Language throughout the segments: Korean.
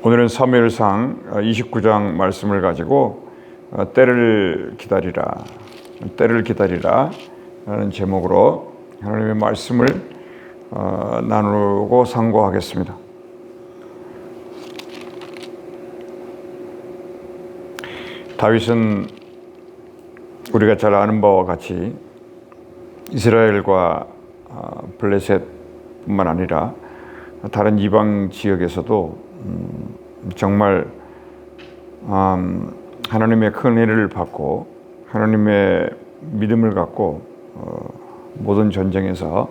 오늘은 사무엘상 29장 말씀을 가지고 때를 기다리라 라는 제목으로 하나님의 말씀을 나누고 상고하겠습니다. 다윗은 우리가 잘 아는 바와 같이 이스라엘과 블레셋뿐만 아니라 다른 이방 지역에서도 정말 하나님의 큰 은혜를 받고 하나님의 믿음을 갖고 모든 전쟁에서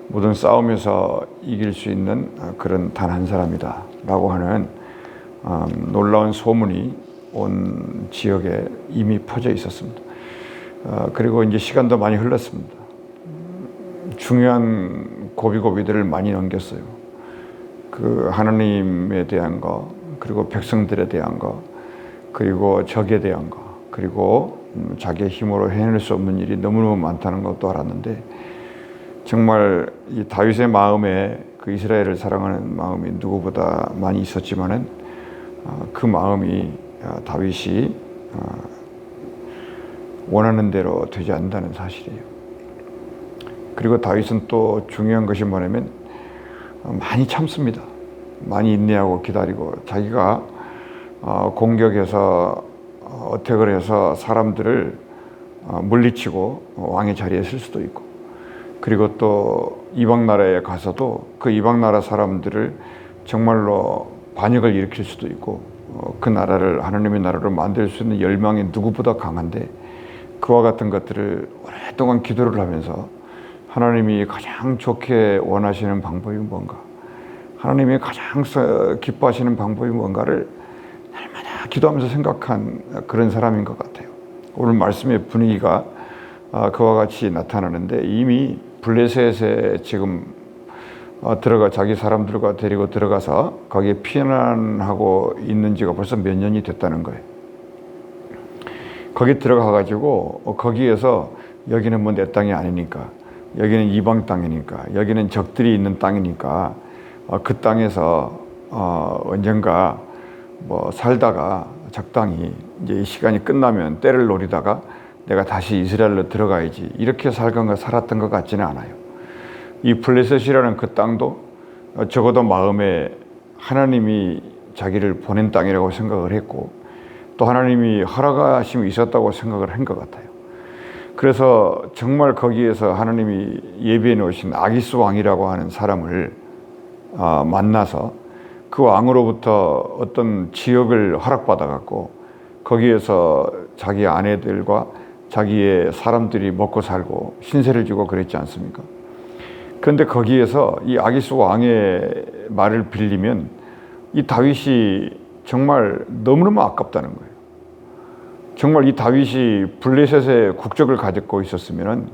모든 싸움에서 이길 수 있는 그런 단 한 사람이다 라고 하는 놀라운 소문이 온 지역에 이미 퍼져 있었습니다. 그리고 이제 시간도 많이 흘렀습니다. 중요한 고비고비들을 많이 넘겼어요. 그 하나님에 대한 거, 그리고 백성들에 대한 거, 그리고 적에 대한 거, 그리고 자기의 힘으로 해낼 수 없는 일이 너무너무 많다는 것도 알았는데, 정말 이 다윗의 마음에 그 이스라엘을 사랑하는 마음이 누구보다 많이 있었지만은 그 마음이 다윗이 원하는 대로 되지 않는다는 사실이에요. 그리고 다윗은 또 중요한 것이 뭐냐면 많이 참습니다. 많이 인내하고 기다리고 자기가 공격해서 어택을 해서 사람들을 물리치고 왕의 자리에 쓸 수도 있고, 그리고 또 이방 나라에 가서도 그 이방 나라 사람들을 정말로 반역을 일으킬 수도 있고, 그 나라를 하나님의 나라로 만들 수 있는 열망이 누구보다 강한데, 그와 같은 것들을 오랫동안 기도를 하면서 하나님이 가장 좋게 원하시는 방법이 뭔가, 하나님이 가장 기뻐하시는 방법이 뭔가를 날마다 기도하면서 생각한 그런 사람인 것 같아요. 오늘 말씀의 분위기가 그와 같이 나타나는데, 이미 블레셋에 지금 자기 사람들과 데리고 들어가서 거기에 피난하고 있는 지가 벌써 몇 년이 됐다는 거예요. 거기 들어가가지고 거기에서 여기는 뭐 내 땅이 아니니까, 여기는 이방 땅이니까, 여기는 적들이 있는 땅이니까 그 땅에서 언젠가 뭐 살다가 적당히 이제 시간이 끝나면 때를 노리다가 내가 다시 이스라엘로 들어가야지, 이렇게 살았던 것 같지는 않아요. 이 블레셋이라는 그 땅도 적어도 마음에 하나님이 자기를 보낸 땅이라고 생각을 했고, 또 하나님이 허락하심이 있었다고 생각을 한 것 같아요. 그래서 정말 거기에서 하나님이 예비해 놓으신 아기스 왕이라고 하는 사람을 만나서 그 왕으로부터 어떤 지역을 허락받아 갖고 거기에서 자기 아내들과 자기의 사람들이 먹고 살고 신세를 지고 그랬지 않습니까? 그런데 거기에서 이 아기스 왕의 말을 빌리면 이 다윗이 정말 너무너무 아깝다는 거예요. 정말 이 다윗이 블레셋의 국적을 가지고 있었으면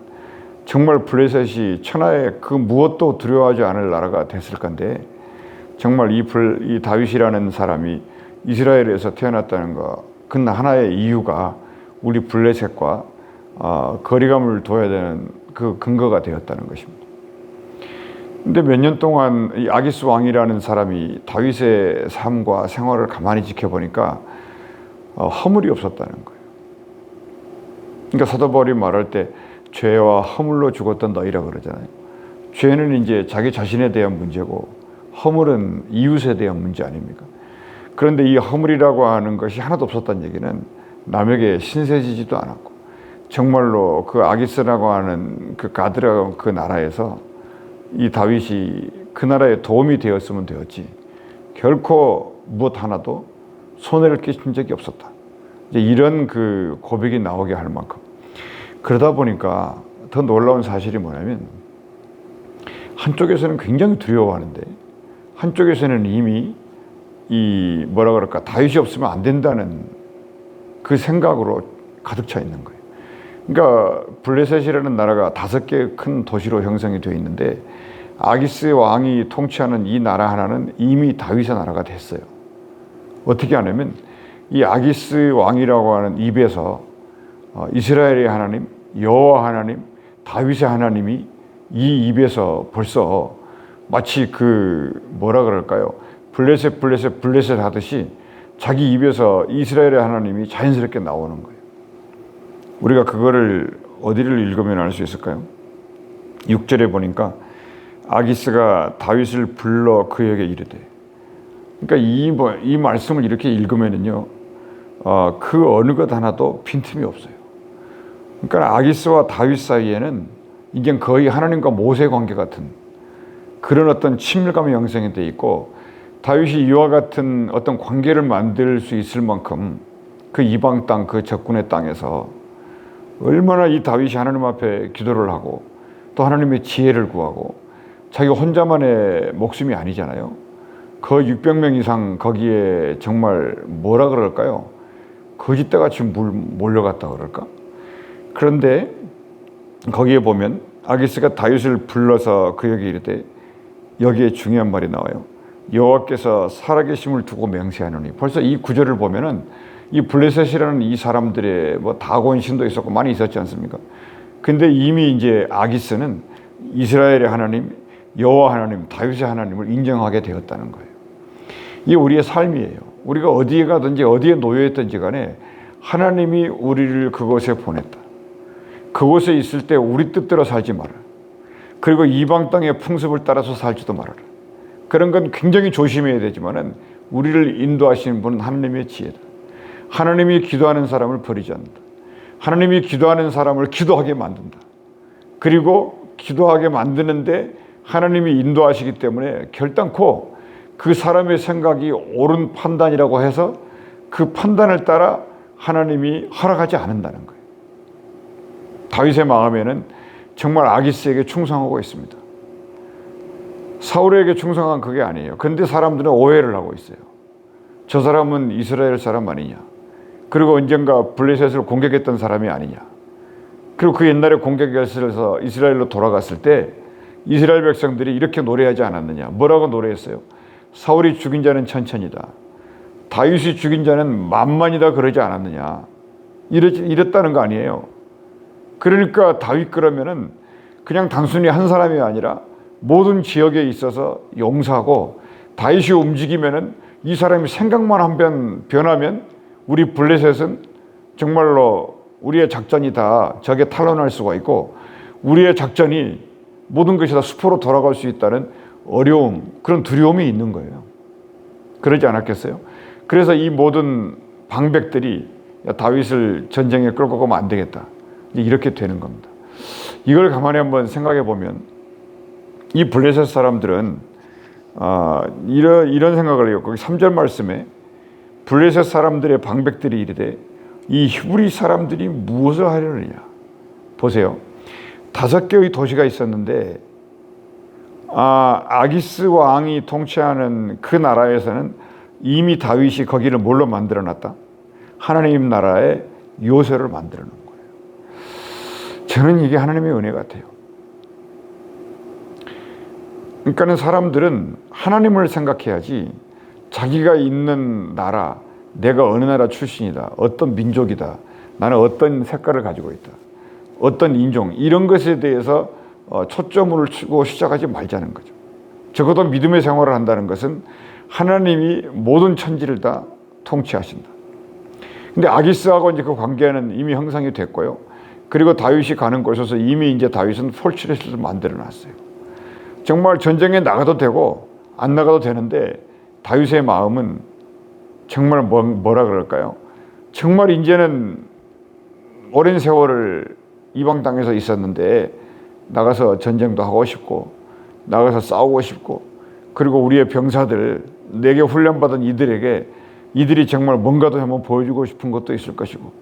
정말 블레셋이 천하의 그 무엇도 두려워하지 않을 나라가 됐을 건데, 정말 이 다윗이라는 사람이 이스라엘에서 태어났다는 거, 그 하나의 이유가 우리 블레셋과 거리감을 둬야 되는 그 근거가 되었다는 것입니다. 근데 몇 년 동안 이 아기스 왕이라는 사람이 다윗의 삶과 생활을 가만히 지켜보니까 허물이 없었다는 거예요. 그러니까 사도 바울이 말할 때 죄와 허물로 죽었던 너희라 그러잖아요. 죄는 이제 자기 자신에 대한 문제고 허물은 이웃에 대한 문제 아닙니까? 그런데 이 허물이라고 하는 것이 하나도 없었다는 얘기는 남에게 신세지지도 않았고, 정말로 그 아기스라고 하는 그 가드라고 그 나라에서 이 다윗이 그 나라에 도움이 되었으면 되었지, 결코 무엇 하나도 손해를 끼친 적이 없었다. 이제 이런 그 고백이 나오게 할 만큼. 그러다 보니까 더 놀라운 사실이 뭐냐면, 한쪽에서는 굉장히 두려워하는데 한쪽에서는 이미 다윗이 없으면 안 된다는 그 생각으로 가득 차 있는 거예요. 그러니까 블레셋이라는 나라가 5개의 큰 도시로 형성이 되어 있는데, 아기스 왕이 통치하는 이 나라 하나는 이미 다윗의 나라가 됐어요. 어떻게 하냐면 이 아기스 왕이라고 하는 입에서 이스라엘의 하나님, 여호와 하나님, 다윗의 하나님이 이 입에서 벌써 마치 블레셋 하듯이 자기 입에서 이스라엘의 하나님이 자연스럽게 나오는 거예요. 우리가 그거를 어디를 읽으면 알 수 있을까요? 6절에 보니까 아기스가 다윗을 불러 그에게 이르되, 그러니까 이 말씀을 이렇게 읽으면은요, 그 어느 것 하나도 빈틈이 없어요. 그러니까 아기스와 다윗 사이에는 이제 거의 하나님과 모세 관계 같은 그런 어떤 친밀감이 형성이 돼 있고, 다윗이 이와 같은 어떤 관계를 만들 수 있을 만큼 그 이방 땅, 그 적군의 땅에서 얼마나 이 다윗이 하나님 앞에 기도를 하고 또 하나님의 지혜를 구하고, 자기 혼자만의 목숨이 아니잖아요. 거의 600명 이상 거기에 정말 뭐라 그럴까요? 거짓대같이 몰려갔다 그럴까? 그런데 거기에 보면 아기스가 다윗을 불러서 그에게 이르되, 여기에 중요한 말이 나와요. 여호와께서 살아계심을 두고 맹세하노니. 벌써 이 구절을 보면은 이 블레셋이라는 이 사람들의 뭐 다곤 신도 있었고 많이 있었지 않습니까? 근데 이미 이제 아기스는 이스라엘의 하나님, 여호와 하나님, 다윗의 하나님을 인정하게 되었다는 거예요. 이게 우리의 삶이에요. 우리가 어디에 가든지 어디에 놓여있든지 간에 하나님이 우리를 그곳에 보냈다. 그곳에 있을 때 우리 뜻대로 살지 마라. 그리고 이방 땅의 풍습을 따라서 살지도 말아라. 그런 건 굉장히 조심해야 되지만은 우리를 인도하시는 분은 하나님의 지혜다. 하나님이 기도하는 사람을 버리지 않는다. 하나님이 기도하는 사람을 기도하게 만든다. 그리고 기도하게 만드는데 하나님이 인도하시기 때문에 결단코 그 사람의 생각이 옳은 판단이라고 해서 그 판단을 따라 하나님이 허락하지 않는다는 거예요. 다윗의 마음에는 정말 아기스에게 충성하고 있습니다. 사울에게 충성한 그게 아니에요. 그런데 사람들은 오해를 하고 있어요. 저 사람은 이스라엘 사람 아니냐. 그리고 언젠가 블레셋을 공격했던 사람이 아니냐. 그리고 그 옛날에 공격해서 이스라엘로 돌아갔을 때 이스라엘 백성들이 이렇게 노래하지 않았느냐. 뭐라고 노래했어요? 사울이 죽인 자는 천천이다. 다윗이 죽인 자는 만만이다 그러지 않았느냐. 이랬다는 거 아니에요. 그러니까 다윗 그러면은 그냥 단순히 한 사람이 아니라 모든 지역에 있어서 용사고, 다윗이 움직이면은 이 사람이 생각만 한 번 변하면 우리 블레셋은 정말로 우리의 작전이 다 적에 탈환할 수가 있고, 우리의 작전이 모든 것이 다 수포로 돌아갈 수 있다는 어려움, 그런 두려움이 있는 거예요. 그러지 않았겠어요? 그래서 이 모든 방백들이 다윗을 전쟁에 끌고 가면 안 되겠다. 이렇게 되는 겁니다. 이걸 가만히 한번 생각해 보면 이 블레셋 사람들은 이런 생각을 해요. 거기 3절 말씀에 블레셋 사람들의 방백들이 이르되 이 히브리 사람들이 무엇을 하려느냐. 보세요. 5개의 도시가 있었는데 아기스 왕이 통치하는 그 나라에서는 이미 다윗이 거기를 뭘로 만들어놨다? 하나님 나라의 요새를 만들어 놓은 거예요. 저는 이게 하나님의 은혜 같아요. 그러니까 사람들은 하나님을 생각해야지 자기가 있는 나라, 내가 어느 나라 출신이다, 어떤 민족이다, 나는 어떤 색깔을 가지고 있다, 어떤 인종, 이런 것에 대해서 초점을 치고 시작하지 말자는 거죠. 적어도 믿음의 생활을 한다는 것은 하나님이 모든 천지를 다 통치하신다. 근데 아기스하고 이제 그 관계는 이미 형성이 됐고요. 그리고 다윗이 가는 곳에서 이미 이제 다윗은 폴치레스를 만들어 놨어요. 정말 전쟁에 나가도 되고 안 나가도 되는데 다윗의 마음은 정말 뭐라 그럴까요? 정말 이제는 오랜 세월을 이방 땅에서 있었는데 나가서 전쟁도 하고 싶고 나가서 싸우고 싶고, 그리고 우리의 병사들, 내게 훈련받은 이들에게 이들이 정말 뭔가도 한번 보여주고 싶은 것도 있을 것이고,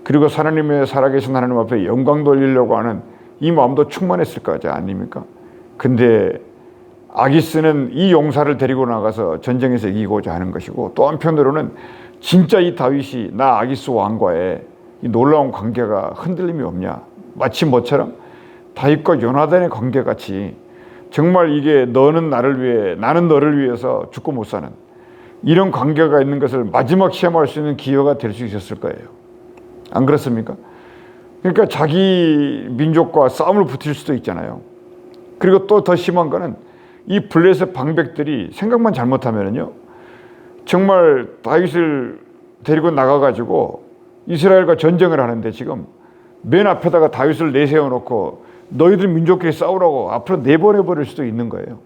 그리고 하나님의 살아계신 하나님 앞에 영광 돌리려고 하는 이 마음도 충만했을 거지 아닙니까? 근데 아기스는 이 용사를 데리고 나가서 전쟁에서 이기고자 하는 것이고, 또 한편으로는 진짜 이 다윗이 나 아기스 왕과의 이 놀라운 관계가 흔들림이 없냐. 마치 뭐처럼 다윗과 요나단의 관계같이 정말 이게 너는 나를 위해, 나는 너를 위해서 죽고 못 사는 이런 관계가 있는 것을 마지막 시험할 수 있는 기회가 될 수 있었을 거예요. 안 그렇습니까? 그러니까 자기 민족과 싸움을 붙일 수도 있잖아요. 그리고 또 더 심한 거는 이 블레셋 방백들이 생각만 잘못하면요, 정말 다윗을 데리고 나가가지고 이스라엘과 전쟁을 하는데 지금 맨 앞에다가 다윗을 내세워놓고 너희들 민족끼리 싸우라고 앞으로 내보내버릴 수도 있는 거예요.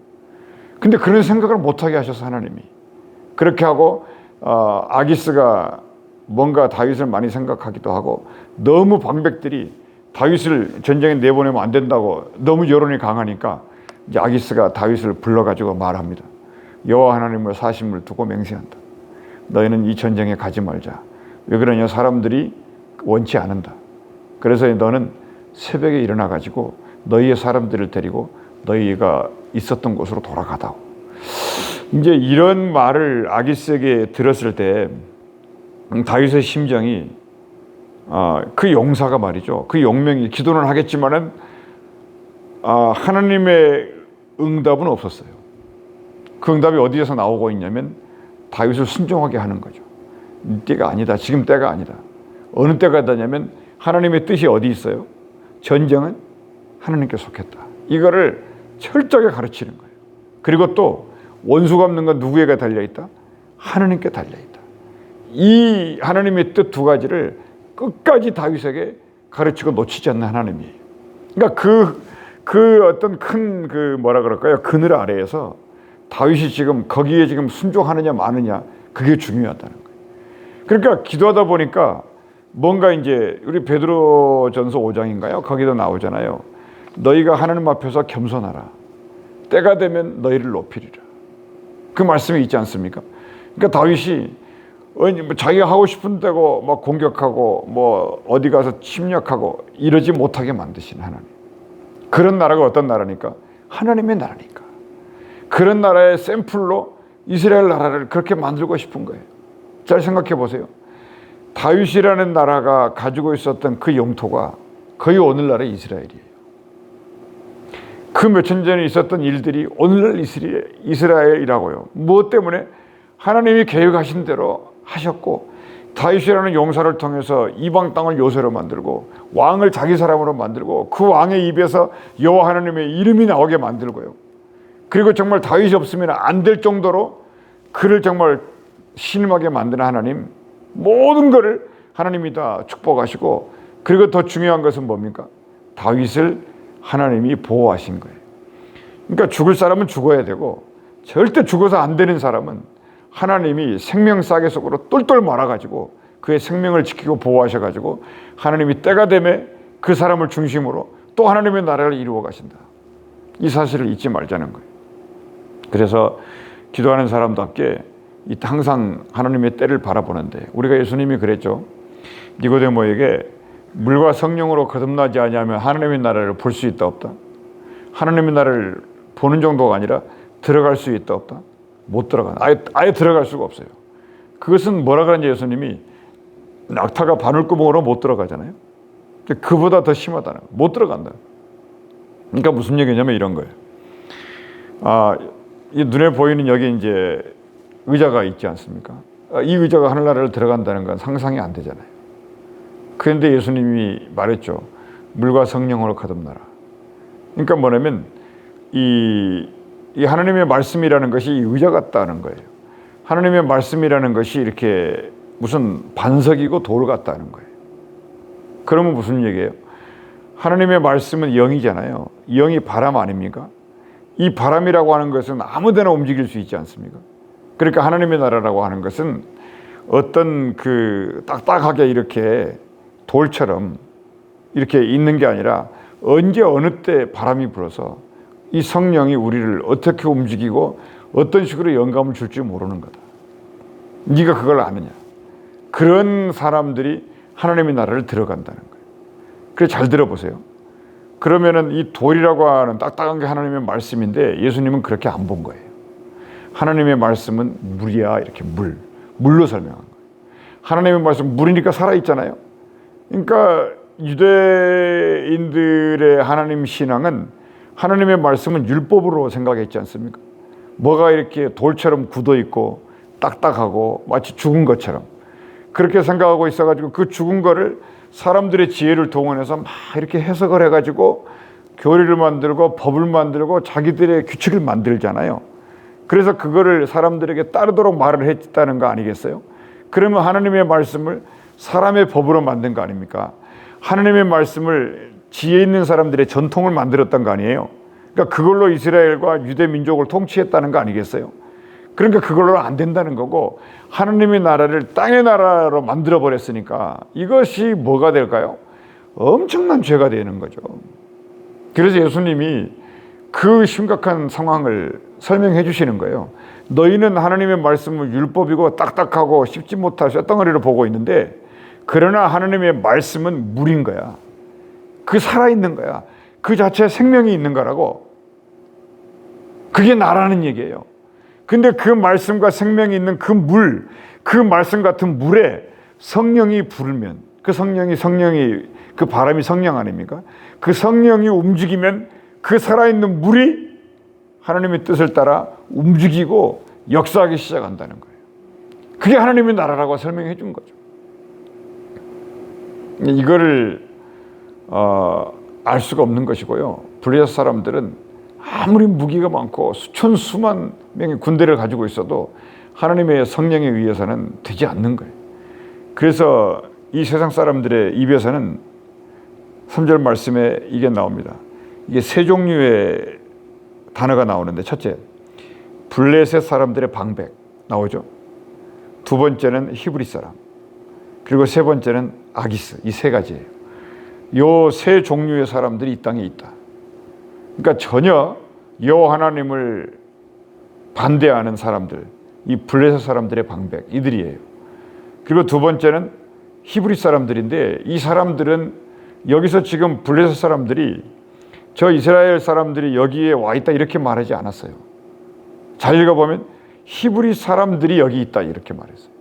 근데 그런 생각을 못하게 하셔서 하나님이 그렇게 하고 아기스가 뭔가 다윗을 많이 생각하기도 하고 너무 방백들이 다윗을 전쟁에 내보내면 안 된다고 너무 여론이 강하니까 이제 아기스가 다윗을 불러가지고 말합니다. 여호와 하나님을 사심을 두고 맹세한다. 너희는 이 전쟁에 가지 말자. 왜 그러냐? 사람들이 원치 않는다. 그래서 너는 새벽에 일어나가지고 너희의 사람들을 데리고 너희가 있었던 곳으로 돌아가다오. 이제 이런 말을 아기스에게 들었을 때 다윗의 심정이 그 용사가 말이죠. 그 용맹이 기도는 하겠지만은 하나님의 응답은 없었어요. 그 응답이 어디에서 나오고 있냐면 다윗을 순종하게 하는 거죠. 때가 아니다. 지금 때가 아니다. 어느 때가 되냐면 하나님의 뜻이 어디 있어요? 전쟁은 하나님께 속했다. 이거를 철저하게 가르치는 거예요. 그리고 또 원수 갚는 건 누구에게 달려있다? 하나님께 달려있다. 이 하나님의 뜻 두 가지를 끝까지 다윗에게 가르치고 놓치지 않는 하나님이에요. 그러니까 그 어떤 큰 뭐라 그럴까요? 그늘 아래에서 다윗이 지금 거기에 지금 순종하느냐 마느냐 그게 중요하다는 거예요. 그러니까 기도하다 보니까 뭔가 이제 우리 베드로전서 5장인가요? 거기도 나오잖아요. 너희가 하나님 앞에서 겸손하라. 때가 되면 너희를 높이리라. 그 말씀이 있지 않습니까? 그러니까 다윗이 자기가 하고 싶은 대로 막 공격하고 뭐 어디 가서 침략하고 이러지 못하게 만드신 하나님. 그런 나라가 어떤 나라니까? 하나님의 나라니까. 그런 나라의 샘플로 이스라엘 나라를 그렇게 만들고 싶은 거예요. 잘 생각해 보세요. 다윗이라는 나라가 가지고 있었던 그 영토가 거의 오늘날의 이스라엘이에요. 그 몇천 전에 있었던 일들이 오늘날 이스라엘이라고요. 무엇 때문에? 하나님이 계획하신 대로 하셨고 다윗이라는 용사를 통해서 이방 땅을 요새로 만들고 왕을 자기 사람으로 만들고 그 왕의 입에서 여호와 하나님의 이름이 나오게 만들고요. 그리고 정말 다윗이 없으면 안 될 정도로 그를 정말 신임하게 만드는 하나님, 모든 것을 하나님이 다 축복하시고, 그리고 더 중요한 것은 뭡니까? 다윗을 하나님이 보호하신 거예요. 그러니까 죽을 사람은 죽어야 되고 절대 죽어서 안 되는 사람은 하나님이 생명싸개 속으로 똘똘 말아가지고 그의 생명을 지키고 보호하셔가지고 하나님이 때가 되면 그 사람을 중심으로 또 하나님의 나라를 이루어 가신다. 이 사실을 잊지 말자는 거예요. 그래서 기도하는 사람답게 항상 하나님의 때를 바라보는데, 우리가 예수님이 그랬죠. 니고데모에게 물과 성령으로 거듭나지 아니하면 하나님의 나라를 볼 수 있다 없다? 하나님의 나라를 보는 정도가 아니라 들어갈 수 있다 없다? 못 들어간다. 아예 들어갈 수가 없어요. 그것은 뭐라 그러는지 예수님이 낙타가 바늘구멍으로 못 들어가잖아요. 그보다 더 심하다는 거예요. 못 들어간다. 그러니까 무슨 얘기냐면 이런 거예요. 이 눈에 보이는 여기 이제 의자가 있지 않습니까? 이 의자가 하늘나라를 들어간다는 건 상상이 안 되잖아요. 그런데 예수님이 말했죠. 물과 성령으로 거듭나라. 그러니까 뭐냐면 이 하나님의 말씀이라는 것이 이 의자 같다는 거예요. 하나님의 말씀이라는 것이 이렇게 무슨 반석이고 돌 같다는 거예요. 그러면 무슨 얘기예요? 하나님의 말씀은 영이잖아요. 영이 바람 아닙니까? 이 바람이라고 하는 것은 아무데나 움직일 수 있지 않습니까? 그러니까 하나님의 나라라고 하는 것은 어떤 딱딱하게 이렇게 돌처럼 이렇게 있는 게 아니라 언제 어느 때 바람이 불어서 이 성령이 우리를 어떻게 움직이고 어떤 식으로 영감을 줄지 모르는 거다. 네가 그걸 아느냐? 그런 사람들이 하나님의 나라를 들어간다는 거예요. 그래서 잘 들어보세요. 그러면은 이 돌이라고 하는 딱딱한 게 하나님의 말씀인데 예수님은 그렇게 안 본 거예요. 하나님의 말씀은 물이야, 이렇게 물로 설명한 거예요. 하나님의 말씀 물이니까 살아있잖아요. 그러니까 유대인들의 하나님 신앙은 하나님의 말씀은 율법으로 생각했지 않습니까? 뭐가 이렇게 돌처럼 굳어있고 딱딱하고 마치 죽은 것처럼 그렇게 생각하고 있어가지고 그 죽은 거를 사람들의 지혜를 동원해서 막 이렇게 해석을 해가지고 교리를 만들고 법을 만들고 자기들의 규칙을 만들잖아요. 그래서 그거를 사람들에게 따르도록 말을 했다는 거 아니겠어요? 그러면 하나님의 말씀을 사람의 법으로 만든 거 아닙니까? 하나님의 말씀을 지혜 있는 사람들의 전통을 만들었던 거 아니에요? 그러니까 그걸로 이스라엘과 유대 민족을 통치했다는 거 아니겠어요? 그러니까 그걸로 안 된다는 거고, 하나님의 나라를 땅의 나라로 만들어 버렸으니까 이것이 뭐가 될까요? 엄청난 죄가 되는 거죠. 그래서 예수님이 그 심각한 상황을 설명해 주시는 거예요. 너희는 하나님의 말씀을 율법이고 딱딱하고 씹지 못할 쇳덩어리로 보고 있는데, 그러나 하나님의 말씀은 물인 거야. 그 살아있는 거야. 그 자체에 생명이 있는 거라고. 그게 나라는 얘기예요. 근데 그 말씀과 생명이 있는 그 물, 그 말씀 같은 물에 성령이 부르면, 그 성령이 그 바람이 성령 아닙니까? 그 성령이 움직이면 그 살아있는 물이 하나님의 뜻을 따라 움직이고 역사하기 시작한다는 거예요. 그게 하나님의 나라라고 설명해 준 거죠. 이거를 알 수가 없는 것이고요. 블레셋 사람들은 아무리 무기가 많고 수천 수만 명의 군대를 가지고 있어도 하나님의 성령에 의해서는 되지 않는 거예요. 그래서 이 세상 사람들의 입에서는 3절 말씀에 이게 나옵니다. 이게 세 종류의 단어가 나오는데, 첫째, 블레셋 사람들의 방백 나오죠. 두 번째는 히브리 사람, 그리고 세 번째는 아기스. 이 세 가지예요. 요 세 종류의 사람들이 이 땅에 있다. 그러니까 전혀 여호와 하나님을 반대하는 사람들, 이 블레셋 사람들의 방백, 이들이에요. 그리고 두 번째는 히브리 사람들인데, 이 사람들은 여기서 지금 블레셋 사람들이 저 이스라엘 사람들이 여기에 와 있다 이렇게 말하지 않았어요. 잘 읽어보면 히브리 사람들이 여기 있다 이렇게 말했어요.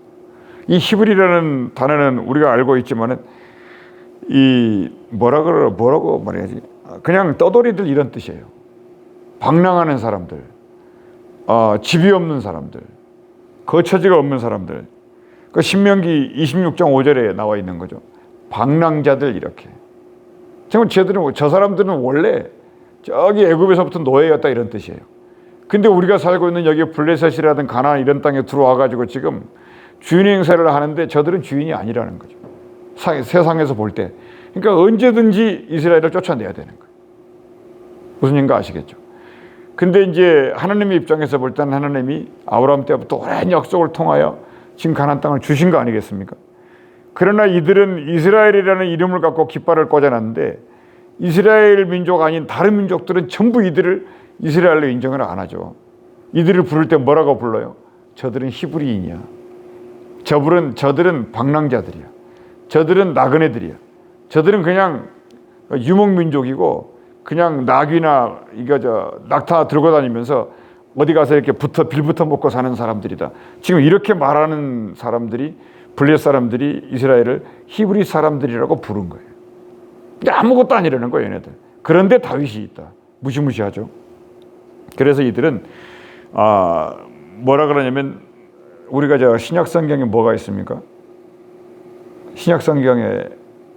이 히브리라는 단어는 우리가 알고 있지만은 이 뭐라고 말해야지? 그냥 떠돌이들 이런 뜻이에요. 방랑하는 사람들, 집이 없는 사람들, 거처지가 없는 사람들. 그 신명기 26장 5절에 나와 있는 거죠. 방랑자들 이렇게. 정말 저 사람들은 원래 저기 애굽에서부터 노예였다 이런 뜻이에요. 근데 우리가 살고 있는 여기 블레셋이라든 가나안 이런 땅에 들어와 가지고 지금 주인 행세를 하는데 저들은 주인이 아니라는 거죠. 세상에서 볼 때. 그러니까 언제든지 이스라엘을 쫓아내야 되는 거예요. 무슨 얘기인가 아시겠죠? 근데 이제 하나님의 입장에서 볼 때는 하나님이 아브라함 때부터 오랜 약속을 통하여 지금 가나안 땅을 주신 거 아니겠습니까? 그러나 이들은 이스라엘이라는 이름을 갖고 깃발을 꽂아놨는데, 이스라엘 민족 아닌 다른 민족들은 전부 이들을 이스라엘로 인정을 안 하죠. 이들을 부를 때 뭐라고 불러요? 저들은 히브리인이야. 저들은 방랑자들이야. 저들은 나그네들이야. 저들은 그냥 유목민족이고 그냥 낙이나 낙타 들고 다니면서 어디 가서 이렇게 빌부터 먹고 사는 사람들이다. 지금 이렇게 말하는 사람들이, 블레셋 사람들이 이스라엘을 히브리 사람들이라고 부른 거예요. 근데 아무것도 아니라는 거예요, 얘네들. 그런데 다윗이 있다. 무시무시하죠. 그래서 이들은 뭐라 그러냐면, 우리가 신약 성경에 뭐가 있습니까? 신약 성경에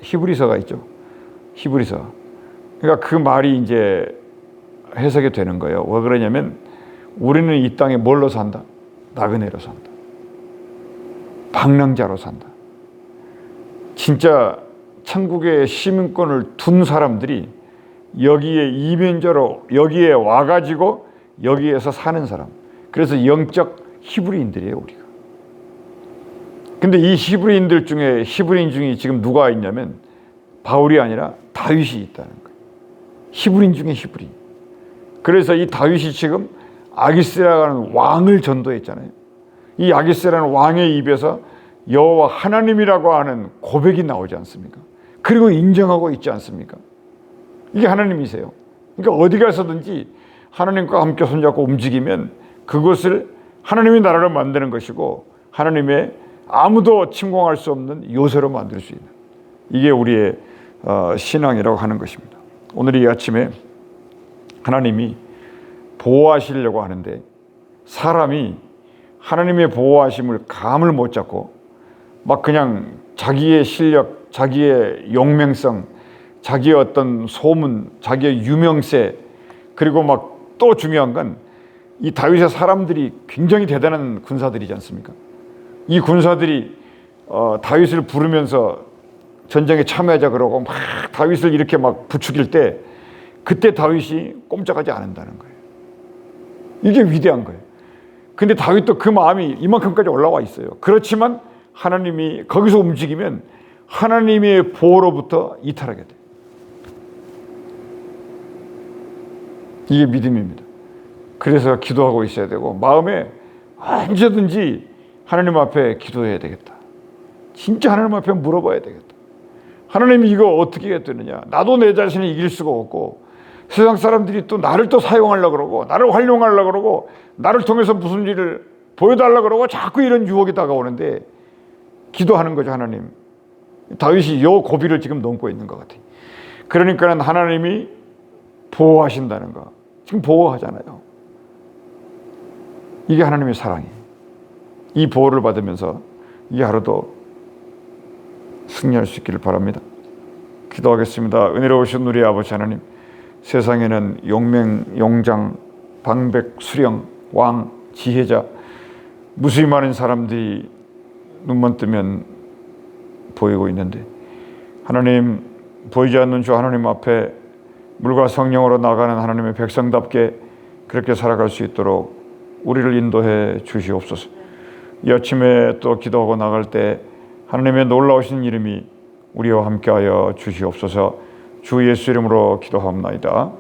히브리서가 있죠. 히브리서. 그러니까 그 말이 이제 해석이 되는 거예요. 왜 그러냐면, 우리는 이 땅에 뭘로 산다? 나그네로 산다. 방랑자로 산다. 진짜 천국의 시민권을 둔 사람들이 여기에 이민자로 여기에 와가지고 여기에서 사는 사람. 그래서 영적 히브리인들이에요, 우리가. 근데 이 히브리인들 중에, 히브리인 중에 지금 누가 있냐면 바울이 아니라 다윗이 있다는 거예요. 히브리인 중에 히브리인. 그래서 이 다윗이 지금 아기스라는 왕을 전도했잖아요. 이 아기스라는 왕의 입에서 여호와 하나님이라고 하는 고백이 나오지 않습니까? 그리고 인정하고 있지 않습니까? 이게 하나님이세요. 그러니까 어디 가서든지 하나님과 함께 손잡고 움직이면 그것을 하나님의 나라로 만드는 것이고, 하나님의 아무도 침공할 수 없는 요새로 만들 수 있는, 이게 우리의 신앙이라고 하는 것입니다. 오늘 이 아침에 하나님이 보호하시려고 하는데, 사람이 하나님의 보호하심을 감을 못 잡고 막 그냥 자기의 실력, 자기의 용맹성, 자기의 어떤 소문, 자기의 유명세, 그리고 막 또 중요한 건 이 다윗의 사람들이 굉장히 대단한 군사들이지 않습니까? 이 군사들이 다윗을 부르면서 전쟁에 참여하자 그러고 막 다윗을 이렇게 막 부추길 때 그때 다윗이 꼼짝하지 않는다는 거예요. 이게 위대한 거예요. 근데 다윗도 그 마음이 이만큼까지 올라와 있어요. 그렇지만 하나님이 거기서 움직이면 하나님의 보호로부터 이탈하게 돼요. 이게 믿음입니다. 그래서 기도하고 있어야 되고 마음에 언제든지 하나님 앞에 기도해야 되겠다. 진짜 하나님 앞에 물어봐야 되겠다. 하나님이 이거 어떻게 해야 되느냐. 나도 내 자신을 이길 수가 없고 세상 사람들이 또 나를 또 사용하려고 그러고 나를 활용하려고 그러고 나를 통해서 무슨 일을 보여달라고 그러고 자꾸 이런 유혹이 다가오는데 기도하는 거죠. 하나님. 다윗이 요 고비를 지금 넘고 있는 것 같아요. 그러니까 하나님이 보호하신다는 거. 지금 보호하잖아요. 이게 하나님의 사랑이에요. 이 보호를 받으면서 이 하루도 승리할 수 있기를 바랍니다. 기도하겠습니다. 은혜로우신 우리 아버지 하나님, 세상에는 용맹, 용장, 방백, 수령, 왕, 지혜자 무수히 많은 사람들이 눈만 뜨면 보이고 있는데 하나님, 보이지 않는 주 하나님 앞에 물과 성령으로 나가는 하나님의 백성답게 그렇게 살아갈 수 있도록 우리를 인도해 주시옵소서. 이 아침에 또 기도하고 나갈 때 하나님의 놀라우신 이름이 우리와 함께하여 주시옵소서. 주 예수 이름으로 기도하옵나이다.